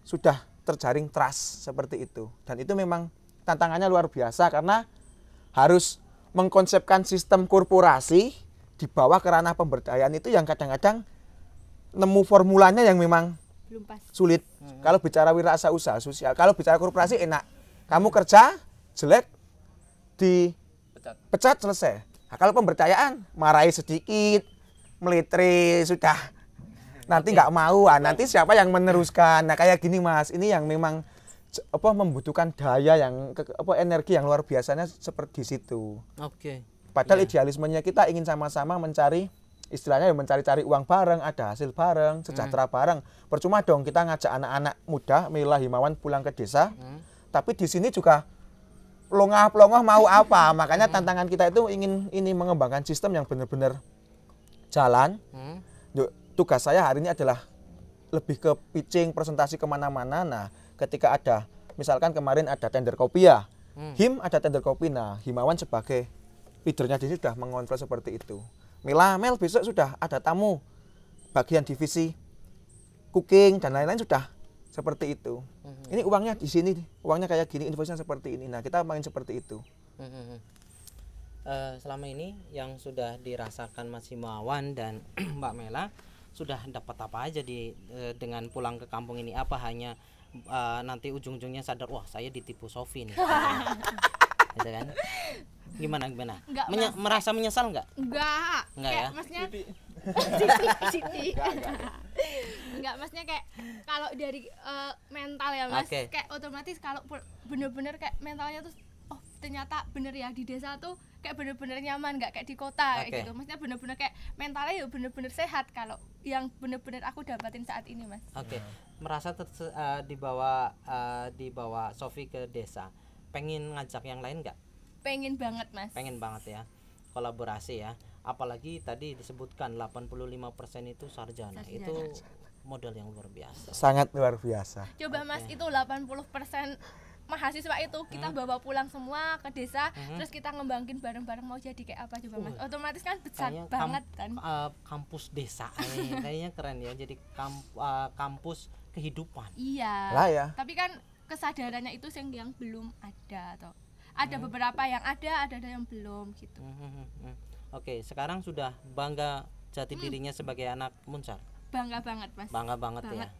sudah terjaring trust seperti itu. Dan itu memang tantangannya luar biasa karena harus mengkonsepkan sistem korporasi di bawah ke ranah pemberdayaan itu yang kadang-kadang nemu formulanya yang memang belum pas. Sulit. Kalau bicara wirausaha sosial, kalau bicara korporasi enak. Kamu kerja jelek dipecat selesai. Nah, kalau pemberdayaan marahi sedikit, melitre sudah. Nanti nggak mau, nanti siapa yang meneruskan? Nah kayak gini Mas, ini yang memang membutuhkan daya yang energi yang luar biasanya seperti situ. Padahal idealismenya kita ingin sama-sama mencari, istilahnya mencari-cari uang bareng, ada hasil bareng, sejahtera bareng. Percuma dong kita ngajak anak-anak muda, Mila Himawan pulang ke desa, tapi di sini juga pelongah-pelongah mau apa? Makanya tantangan kita itu ingin ini mengembangkan sistem yang benar-benar jalan. Tugas saya hari ini adalah lebih ke pitching, presentasi kemana-mana. Nah, ketika ada, misalkan kemarin ada tender kopi ya, HIM ada tender kopi. Nah, Himawan sebagai leadernya di sini sudah mengontrol seperti itu. Mel besok sudah ada tamu bagian divisi cooking dan lain-lain sudah seperti itu. Ini uangnya di sini, uangnya kayak gini, invoice-nya seperti ini. Nah, kita main seperti itu. Selama ini yang sudah dirasakan Mas Himawan dan Mbak Mela sudah dapat apa aja dengan pulang ke kampung ini? Apa hanya nanti ujung-ujungnya sadar, wah saya ditipu Sofi nih, gitu kan? Gimana? Merasa menyesal nggak? Enggak ya? Maksudnya enggak, maksudnya kayak kalau dari mental ya Mas, kayak otomatis kalau bener-bener kayak mentalnya tuh, oh ternyata bener ya di desa tuh kayak bener-bener nyaman, nggak kayak di kota kayak gitu. Maksudnya bener-bener kayak mentalnya ya bener-bener sehat kalau yang bener-bener aku dapatin saat ini Mas. Merasa dibawa Sofi ke desa, pengen ngajak yang lain nggak? Pengen banget Mas. Pengen banget ya, kolaborasi ya. Apalagi tadi disebutkan 85% itu sarjana. Itu modal yang luar biasa. Sangat luar biasa. Coba Mas, itu 80% mahasiswa itu kita bawa pulang semua ke desa, terus kita ngembangin bareng-bareng mau jadi kayak apa coba Mas? Otomatis kan besar banget kan. Kampus desa kayaknya keren ya, jadi kampus kehidupan. Iya. Lah ya. Tapi kan kesadarannya itu yang belum ada atau ada beberapa yang ada yang belum gitu. Sekarang sudah bangga jati dirinya sebagai anak Muncar. bangga banget Mas. Bangga banget ya. Banget.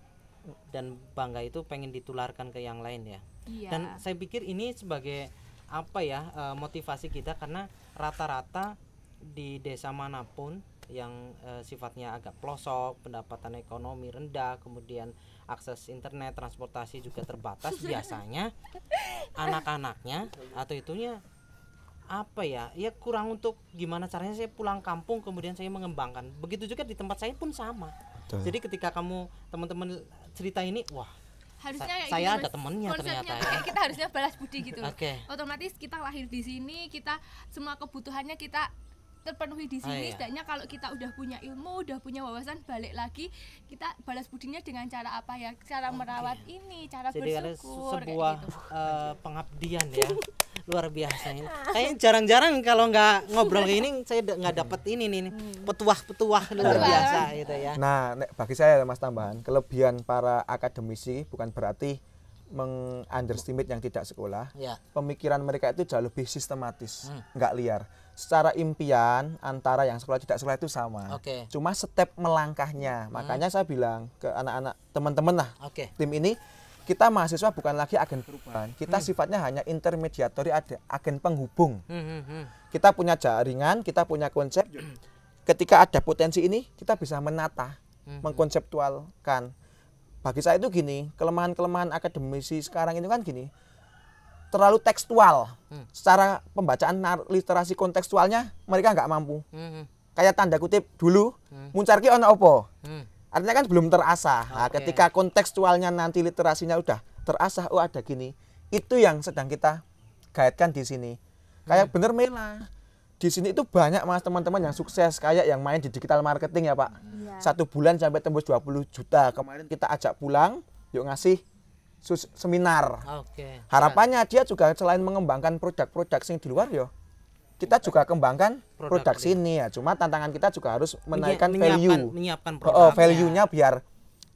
Dan bangga itu pengen ditularkan ke yang lain ya. Iya. Dan saya pikir ini sebagai apa ya, motivasi kita, karena rata-rata di desa manapun yang sifatnya agak pelosok, pendapatan ekonomi rendah, kemudian akses internet, transportasi juga terbatas, biasanya anak-anaknya atau itunya apa ya, ya kurang untuk gimana caranya saya pulang kampung kemudian saya mengembangkan. Begitu juga di tempat saya pun sama. Betul. Jadi ketika kamu teman-teman cerita ini, wah Harusnya kayak saya gitu, ada Mas. temennya Konsepnya ternyata ya. kayak kita harusnya balas budi gitu. Oke. Otomatis kita lahir di sini, kita semua kebutuhannya kita terpenuhi di sini. iya. Setidaknya kalau kita udah punya ilmu, udah punya wawasan, balik lagi kita balas budinya dengan cara apa ya? Cara merawat ini, cara Jadi ada bersyukur sebuah kayak gitu. pengabdian ya. Luar biasa ini. Kayaknya jarang-jarang kalau nggak ngobrol kayak ini saya nggak dapat ini nih petuah-petuah luar biasa gitu ya. Nah, bagi saya Mas tambahan, kelebihan para akademisi bukan berarti mengunderestimate yang tidak sekolah. Ya. Pemikiran mereka itu jauh lebih sistematis, nggak liar. Secara impian antara yang sekolah tidak sekolah itu sama. Oke. Cuma step melangkahnya. Makanya saya bilang ke anak-anak teman-teman lah, Oke. tim ini, kita mahasiswa bukan lagi agen perubahan. Kita sifatnya hanya intermediatori, agen penghubung. Kita punya jaringan, kita punya konsep. Ketika ada potensi ini, kita bisa menata, mengkonseptualkan. Bagi saya itu gini, kelemahan-kelemahan akademisi sekarang itu kan gini, terlalu tekstual. Secara pembacaan literasi kontekstualnya mereka nggak mampu. Kayak tanda kutip dulu, muncarki ono opo. Artinya kan belum terasah. Nah, Oke. ketika kontekstualnya nanti literasinya udah terasah, oh ada gini. Itu yang sedang kita gaetkan di sini. Kayak bener Mela. Di sini itu banyak Mas teman-teman yang sukses, kayak yang main di digital marketing ya Pak. Iya. 1 bulan sampai tembus 20 juta. Kemarin kita ajak pulang, yuk ngasih seminar. Oke. Harapannya dia juga selain mengembangkan produk-produk sing di luar yo, kita juga kembangkan Produk produk dia. sini ya. Cuma tantangan kita juga harus menaikkan menyiapkan value. produknya. Value-nya biar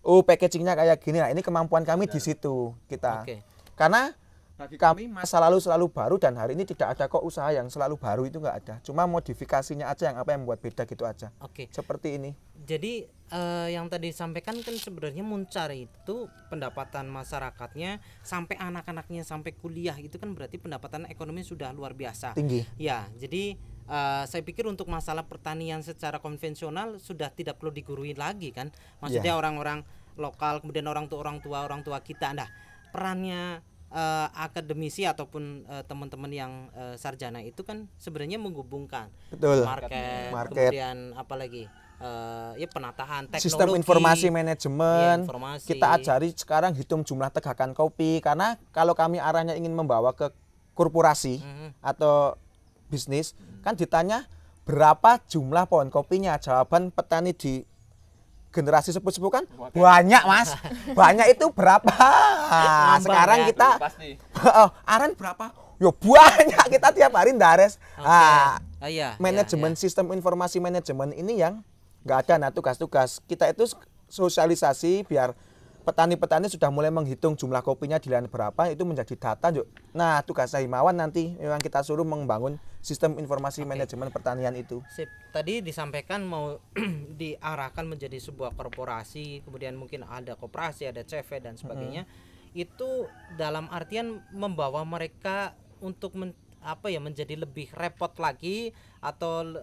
packagingnya kayak gini. Nah, ini kemampuan kami di situ kita. Oke. Karena bagi kami masa lalu selalu baru dan hari ini tidak ada kok usaha yang selalu baru, itu nggak ada. Cuma modifikasinya aja yang apa yang membuat beda gitu aja. Oke. Seperti ini. Jadi yang tadi disampaikan kan sebenarnya Muncar itu pendapatan masyarakatnya sampai anak-anaknya sampai kuliah itu kan berarti pendapatan ekonomi sudah luar biasa. Tinggi. Ya, jadi saya pikir untuk masalah pertanian secara konvensional sudah tidak perlu digurui lagi kan. Maksudnya orang-orang lokal, kemudian orang tua kita. Nah, perannya akademisi ataupun teman-teman yang sarjana itu kan sebenarnya menghubungkan Betul. market. Kemudian apalagi ya penataan teknologi, Sistem informasi manajemen, ya, informasi. kita ajari sekarang hitung jumlah tegakan kopi, karena kalau kami arahnya ingin membawa ke korporasi atau bisnis, kan ditanya berapa jumlah pohon kopinya, jawaban petani di generasi sepuh-sepuh kan banyak Mas, banyak itu berapa? Nah, sekarang ya. kita Pasti. aren berapa? Yo banyak, kita tiap hari ndares. Oke. Nah, Iya, manajemen iya. sistem informasi manajemen ini yang nggak ada. Nah, tugas-tugas kita itu sosialisasi biar petani-petani sudah mulai menghitung jumlah kopinya di lahan berapa, itu menjadi data yuk. Nah, tugas Himawan nanti memang kita suruh membangun sistem informasi manajemen pertanian itu. Sip. Tadi disampaikan mau diarahkan menjadi sebuah korporasi, kemudian mungkin ada koperasi, ada CV dan sebagainya. Itu dalam artian membawa mereka untuk menjadi lebih repot lagi, atau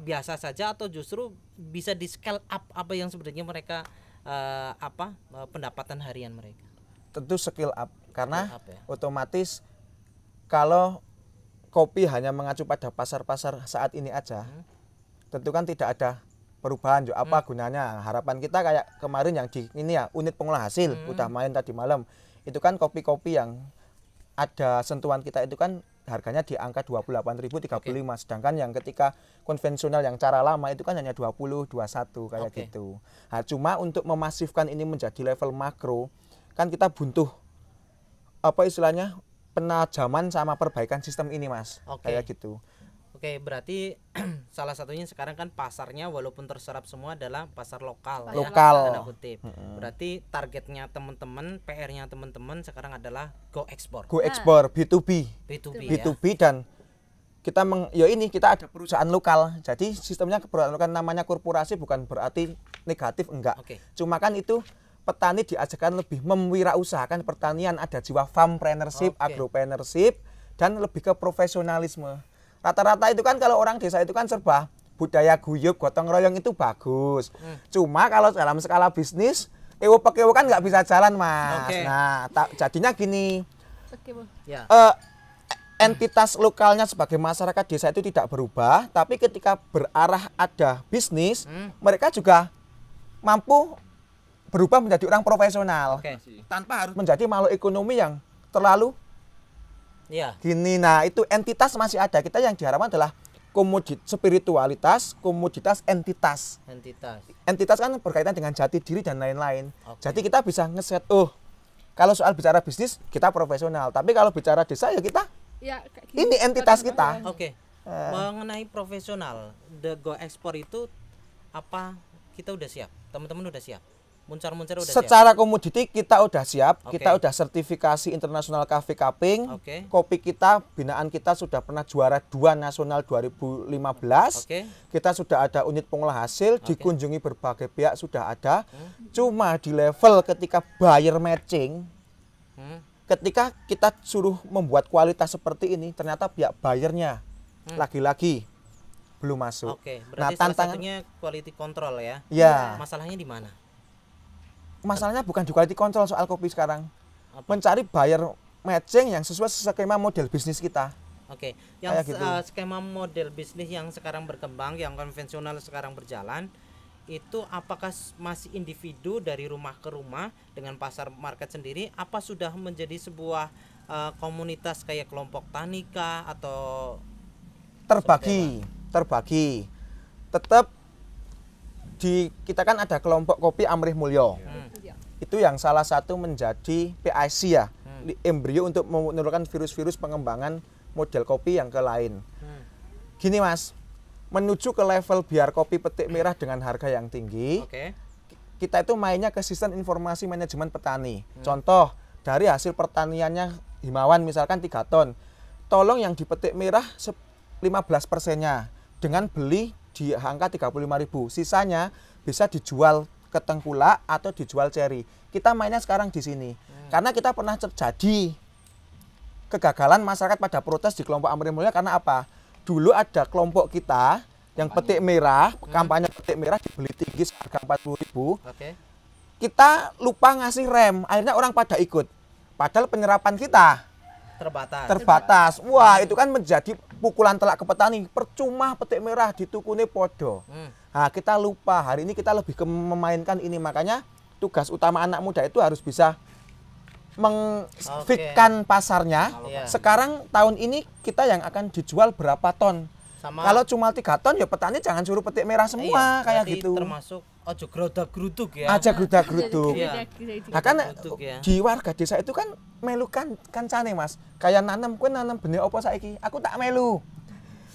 biasa saja, atau justru bisa di scale up apa yang sebenarnya mereka pendapatan harian mereka. Tentu skill up, karena Skill up, ya. otomatis kalau kopi hanya mengacu pada pasar-pasar saat ini aja, tentu kan tidak ada perubahan. Jo, apa gunanya? Harapan kita kayak kemarin yang di ini ya, unit pengolah hasil, udah main tadi malam. Itu kan kopi-kopi yang ada sentuhan kita itu kan harganya di angka 28.000, 35. Sedangkan yang ketika konvensional yang cara lama itu kan hanya 20, 21 kayak Oke. gitu. Nah, cuma untuk memasifkan ini menjadi level makro kan kita butuh apa istilahnya penajaman sama perbaikan sistem ini Mas. Oke. Kayak gitu. Oke, berarti salah satunya sekarang kan pasarnya walaupun terserap semua adalah pasar lokal. ya, Lokal. tanda kutip. Berarti targetnya teman-teman, PR-nya teman-teman sekarang adalah go ekspor. Go ekspor B2B. B2B, B2B dan kita ada perusahaan lokal. Jadi sistemnya perusahaan lokal namanya korporasi bukan berarti negatif, enggak. Oke. Cuma kan itu petani diajarkan lebih mewirausahakan pertanian, ada jiwa farmpreneurship, Oke. agropreneurship, dan lebih ke profesionalisme. Rata-rata itu kan kalau orang desa itu kan serba budaya guyub, gotong royong itu bagus. Cuma kalau dalam skala bisnis, ewo-pekewo kan nggak bisa jalan, Mas. Oke. Nah, jadinya gini, Oke, Bu. Ya. entitas lokalnya sebagai masyarakat desa itu tidak berubah, tapi ketika berarah ada bisnis, mereka juga mampu berubah menjadi orang profesional. Oke. Tanpa harus menjadi makhluk ekonomi yang terlalu Ya. gini. Nah, itu entitas masih ada. Kita yang diharapkan adalah spiritualitas, komoditas, entitas. Entitas. Entitas kan berkaitan dengan jati diri dan lain-lain. Oke. Jadi kita bisa ngeset, kalau soal bicara bisnis kita profesional, tapi kalau bicara desa ya kita Ya, kayak gini. ini entitas Gotong kita. royong. Oke. Mengenai profesional, the go ekspor itu apa kita udah siap? Teman-teman udah siap? Muncar-muncar udah siap? Secara komoditi kita udah siap, Oke. kita udah sertifikasi internasional cafe cupping. Oke. Kopi kita, binaan kita sudah pernah juara 2 nasional 2015. Oke. Kita sudah ada unit pengolah hasil, dikunjungi berbagai pihak sudah ada. Cuma di level ketika buyer matching, ketika kita suruh membuat kualitas seperti ini, ternyata pihak bayarnya lagi-lagi belum masuk. Oke, Nah, berarti salah tantangan satunya quality control ya. ya, Masalahnya di mana? masalahnya bukan di quality control soal kopi sekarang. Apa? Mencari buyer matching yang sesuai skema model bisnis kita. Oke, yang Kayak gitu. skema model bisnis yang sekarang berkembang, yang konvensional sekarang berjalan, itu apakah masih individu dari rumah ke rumah dengan pasar market sendiri? Apa sudah menjadi sebuah komunitas kayak kelompok tani kah atau Terbagi. Tetap kita kan ada kelompok kopi Amrih Mulyo. Ya. Itu yang salah satu menjadi PIC ya, di embrio untuk menurunkan virus-virus pengembangan model kopi yang ke lain. Gini Mas, menuju ke level biar kopi petik merah dengan harga yang tinggi, Oke. kita itu mainnya ke sistem informasi manajemen petani. Contoh, dari hasil pertaniannya Himawan misalkan 3 ton, tolong yang dipetik merah 15%-nya dengan beli di angka 35.000. Sisanya bisa dijual ke tengkulak atau dijual ceri. Kita mainnya sekarang di sini. Karena kita pernah terjadi kegagalan masyarakat pada protes di kelompok Amrih Mulya karena apa? Dulu ada kelompok kita yang petik merah, kampanye petik merah dibeli tinggi seharga 40.000. Oke. Kita lupa ngasih rem, akhirnya orang pada ikut. Padahal penyerapan kita terbatas. Wah, itu kan menjadi pukulan telak ke petani. Percuma petik merah ditukune podo. Nah, kita lupa. Hari ini kita lebih ke memainkan ini. Makanya tugas utama anak muda itu harus bisa mengfitkan pasarnya. Iya. Sekarang tahun ini kita yang akan dijual berapa ton. Sama Kalau cuma 3 ton ya petani jangan suruh petik merah semua kayak berarti gitu. Termasuk ojo gerodak-geruduk ya. Aja grudak-gruduk. Iya. Nah kan Geruduk ya. di warga desa itu kan melu kancane Mas. Kayak nanam, kowe nanam benih apa saiki? Aku tak melu.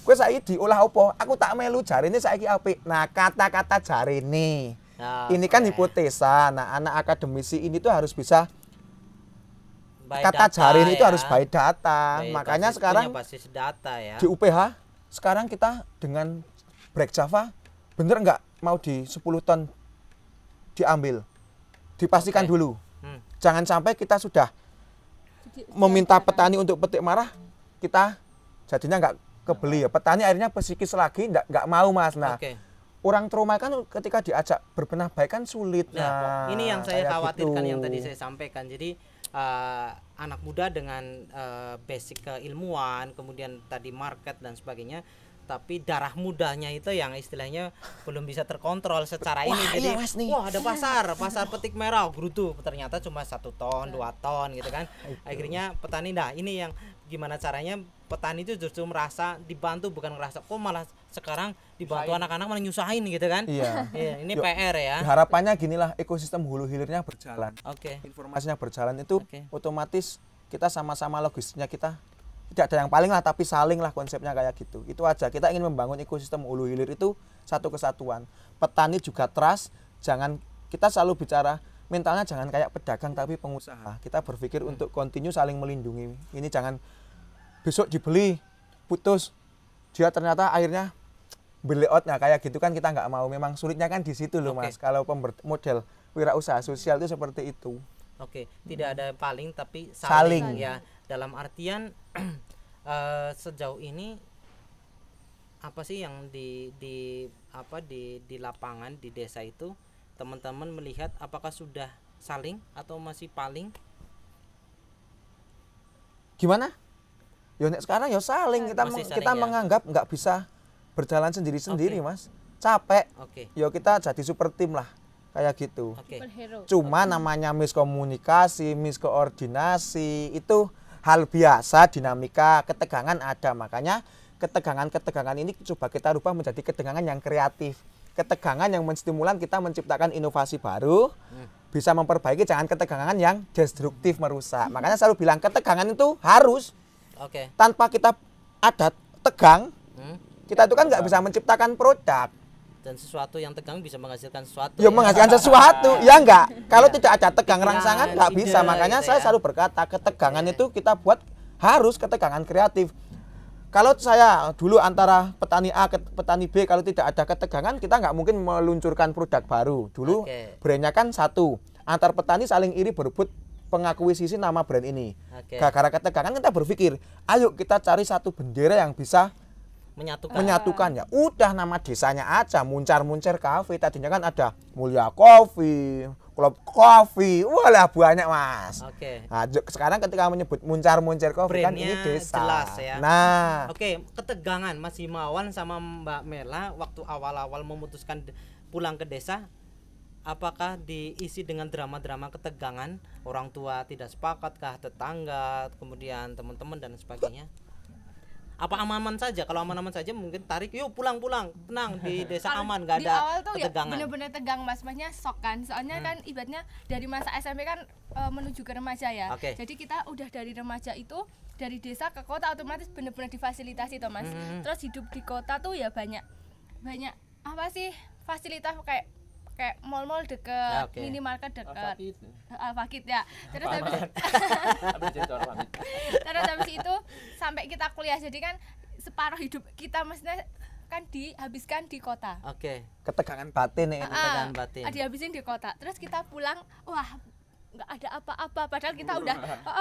Kowe saiki diolah apa? Aku tak melu, jarine saiki apik. Nah, kata-kata jarine. Nah, Ini kan oke. hipotesa. Nah, anak akademisi ini tuh harus bisa By kata data jarine itu ya. harus by data. By Makanya basis- sekarang punya basis data ya. di UPH sekarang kita dengan Break Java bener nggak mau di 10 ton diambil? Dipastikan Oke. dulu. Hmm. Jangan sampai kita sudah meminta petani untuk petik marah, kita jadinya nggak kebeli ya. Petani akhirnya psikis lagi, nggak mau Mas. Nah, Oke. orang trauma kan ketika diajak berbenah baik kan sulit. Nah, ini yang saya kayak khawatirkan gitu. yang tadi saya sampaikan. Jadi anak muda dengan basic keilmuan, kemudian tadi market dan sebagainya, tapi darah mudanya itu yang istilahnya belum bisa terkontrol secara ini. Wah, Jadi iya, Mas, nih. wah ada pasar petik merah gerutu ternyata cuma 1 ton, 2 ton gitu kan. Akhirnya petani, nah ini yang gimana caranya petani itu justru merasa dibantu, bukan merasa kok malah sekarang dibantu anak-anak malah nyusahin gitu kan. Iya. Iya, ini Yuk, PR ya. Harapannya ginilah, ekosistem hulu hilirnya berjalan. Oke. Informasinya berjalan itu Oke. otomatis kita sama-sama logistiknya kita tidak ada yang paling lah, tapi saling lah konsepnya kayak gitu. Itu aja, kita ingin membangun ekosistem hulu hilir itu satu kesatuan. Petani juga trust, jangan, kita selalu bicara mentalnya jangan kayak pedagang tapi pengusaha. Kita berpikir untuk continue saling melindungi. Ini jangan besok dibeli putus dia ternyata akhirnya bailout. Nah kayak gitu kan kita nggak mau. Memang sulitnya kan di situ loh Oke. Mas. Kalau model wirausaha sosial itu seperti itu. Oke, tidak ada paling tapi Saling. saling, ya. Dalam artian sejauh ini apa sih yang di lapangan di desa itu teman-teman melihat apakah sudah saling atau masih paling? Gimana? Yo nek sekarang yo saling kita Masih saling, kita ya? menganggap nggak bisa berjalan sendiri-sendiri Oke. Mas. Capek. Oke. Yo kita jadi super tim lah kayak gitu. Oke. Superhero. Cuma namanya miskomunikasi, miskoordinasi itu hal biasa, dinamika, ketegangan ada. Makanya ketegangan-ketegangan ini coba kita rubah menjadi ketegangan yang kreatif. Ketegangan yang menstimulan kita menciptakan inovasi baru, bisa memperbaiki, jangan ketegangan yang destruktif merusak. Makanya selalu bilang ketegangan itu harus, Oke. tanpa kita ada tegang, Hmm. kita itu kan nggak bisa menciptakan produk. Dan sesuatu yang tegang bisa menghasilkan sesuatu. Ya ya. menghasilkan sesuatu, ya enggak. Kalau tidak ada tegang Pikiran, rangsangan nggak bisa. ide Makanya gitu saya ya. selalu berkata ketegangan itu kita buat harus ketegangan kreatif. Kalau saya dulu antara petani A ke petani B, kalau tidak ada ketegangan kita nggak mungkin meluncurkan produk baru. Dulu Oke. brandnya kan satu, antar petani saling iri berebut pengakuisisi nama brand ini. Oke. Gara-gara ketegangan kita berpikir, ayo kita cari satu bendera yang bisa menyatukan ya. Udah nama desanya aja Muncar-Muncer Cafe. Tadinya kan ada Mulia Coffee, Klub Coffee. Walah banyak Mas. Oke. Nah, sekarang ketika menyebut Muncar-Muncer Coffee kan ini Brandnya desa. jelas ya. Nah, Oke, ketegangan Mas Himawan sama Mbak Mela waktu awal-awal memutuskan pulang ke desa, apakah diisi dengan drama-drama ketegangan, orang tua tidak sepakat kah, tetangga, kemudian teman-teman dan sebagainya? Apa aman-aman saja? Kalau aman-aman saja mungkin tarik, yuk pulang-pulang, tenang di desa Kalau aman, nggak di ada awal tuh ya ketegangan. bener-bener tegang masnya sok kan, soalnya kan ibaratnya dari masa SMP kan menuju ke remaja ya. Oke. Jadi kita udah dari remaja itu dari desa ke kota otomatis bener-bener difasilitasi toh Mas. Terus hidup di kota tuh ya banyak apa sih fasilitas kayak mall-mall deket, Ya, oke. minimarket deket, Alfakit. Alfakit ya. Terus habis Habis jadi orang pamit. terus habis itu sampai kita kuliah jadi kan separuh hidup kita maksudnya kan dihabiskan di kota. Oke. ketegangan batin nih. Ketegangan batin. Dihabisin di kota. Terus kita pulang, wah nggak ada apa-apa. Padahal kita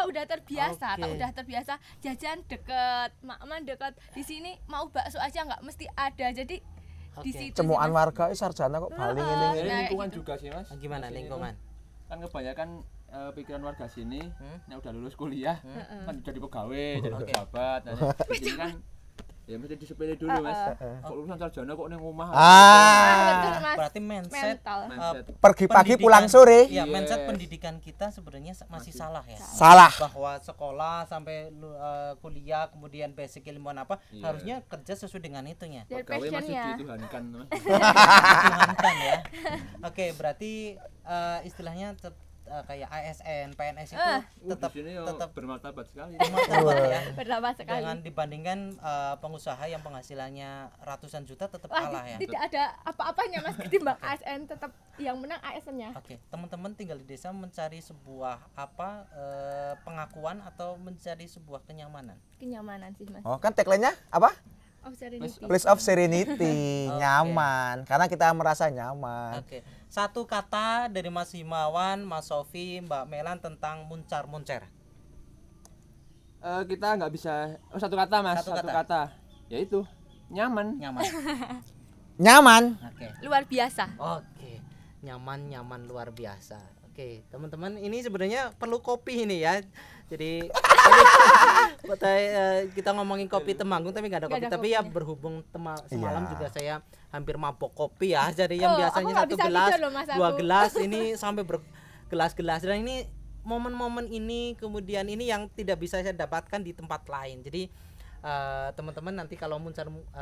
udah terbiasa, Oke. udah terbiasa jajan deket, makman deket. Di sini mau bakso aja nggak mesti ada. Jadi di Oke. situ Cemuan sih, Mas. warga sarjana kok paling ini. Jadi Nah, lingkungan gitu. juga sih Mas. Gimana Di sini lingkungan? tuh Kan kebanyakan pikiran warga sini yang udah lulus kuliah kan jadi pegawai, jadi Oke. pejabat. Nah, di sini kan ya mesti disepele dulu Mas. Kok lulusan sarjana kok ning omah. Betul, Ah, Mas. Berarti mindset Mental. Mindset. pergi pagi pendidikan- pulang sore. Iya, Iya. mindset pendidikan kita sebenarnya masih salah ya. Salah. Bahwa sekolah sampai kuliah kemudian basic ilmuwan apa Iya. harusnya kerja sesuai dengan itunya. Dari Pegawai masih passionnya. dituhankan Mas. Tuhankan ya. Oke, berarti istilahnya kayak ASN, PNS itu tetap di sini yo tetap bermartabat sekali. martabat ya. Berlama sekali. Jangan dibandingkan pengusaha yang penghasilannya ratusan juta tetap Wah, kalah ya. tidak ada apa-apanya Mas ketimbang ASN, tetap yang menang ASN-nya. Oke, teman-teman tinggal di desa mencari sebuah pengakuan atau mencari sebuah kenyamanan. Kenyamanan sih Mas. Oh, kan tagline-nya apa? Oh, serenity. Place of Serenity, Oke. nyaman. Karena kita merasa nyaman. Oke, satu kata dari Mas Himawan, Mas Sofi, Mbak Melan tentang muncar-muncer. Kita nggak bisa satu kata Mas, Satu satu kata. kata. Yaitu nyaman. Nyaman. Nyaman. Oke. Luar biasa. Oke, nyaman luar biasa. Oke, teman-teman, ini sebenarnya perlu kopi ini ya. Jadi kita ngomongin kopi Temanggung tapi nggak ada Nggak kopi. ada Tapi kopi ya berhubung semalam Iya. juga saya hampir mabok kopi ya. Jadi yang Oh, aku biasanya nggak satu bisa gelas, tidur loh, Mas, dua aku. gelas, ini sampai bergelas-gelas. Dan ini momen-momen ini kemudian ini yang tidak bisa saya dapatkan di tempat lain. Jadi teman-teman nanti kalau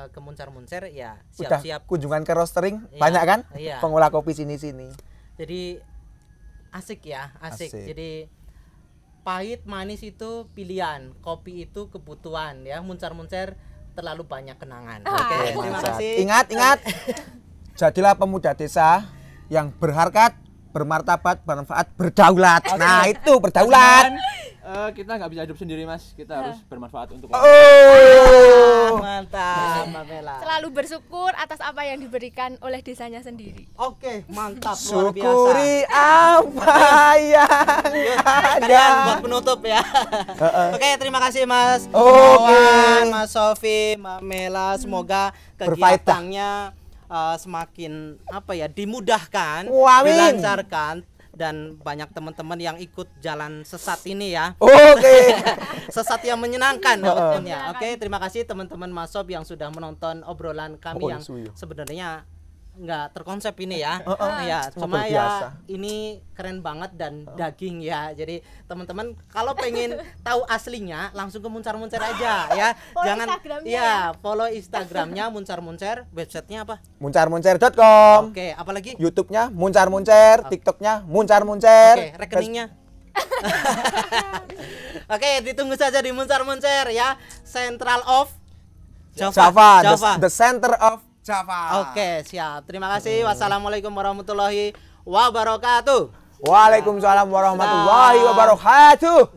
ke Muncar-Muncer ya Udah siap-siap. kunjungan ke roastering Iya, banyak kan? iya. Pengolah kopi sini-sini. Jadi asik ya, asik. Asik. Jadi pahit manis itu pilihan, kopi itu kebutuhan ya. Muncar-muncer terlalu banyak kenangan. Oke, terima Mantap. kasih. Ingat. Jadilah pemuda desa yang berharkat, bermartabat, bermanfaat, berdaulat. Nah, itu berdaulat. Kita nggak bisa hidup sendiri Mas, kita harus bermanfaat untuk Oh. Mantap, Mbak Mela. Selalu bersyukur atas apa yang diberikan oleh desanya sendiri. Oke, mantap, luar biasa. Syukuri apa yang Kalian ada. buat penutup ya. Oke, terima kasih Mas Oke. Wawan, Mas Sofi, Mbak Mela. Semoga Berfaedah. kegiatannya semakin dimudahkan, Amin. dilancarkan, dan banyak teman-teman yang ikut jalan sesat ini ya. Oke. Sesat yang menyenangkan sebetulnya. Oke, terima kasih teman-teman Masob yang sudah menonton obrolan kami yang sebenarnya nggak terkonsep ini ya. Ya, cuma ya ini keren banget dan daging ya. Jadi teman-teman kalau pengen tahu aslinya langsung ke Muncar-Muncer aja ya. Follow Jangan Instagramnya follow Instagramnya Muncar-Muncer, websitenya apa? Muncarmuncer.com. Oke, apalagi? YouTube-nya Muncar-Muncer, TikTok-nya Muncar-Muncer. Oke, rekeningnya. Oke, ditunggu saja di Muncar-Muncer ya. Central of Java. The center of Java. Oke, siap. Terima kasih. Wassalamualaikum warahmatullahi wabarakatuh. Waalaikumsalam warahmatullahi wabarakatuh.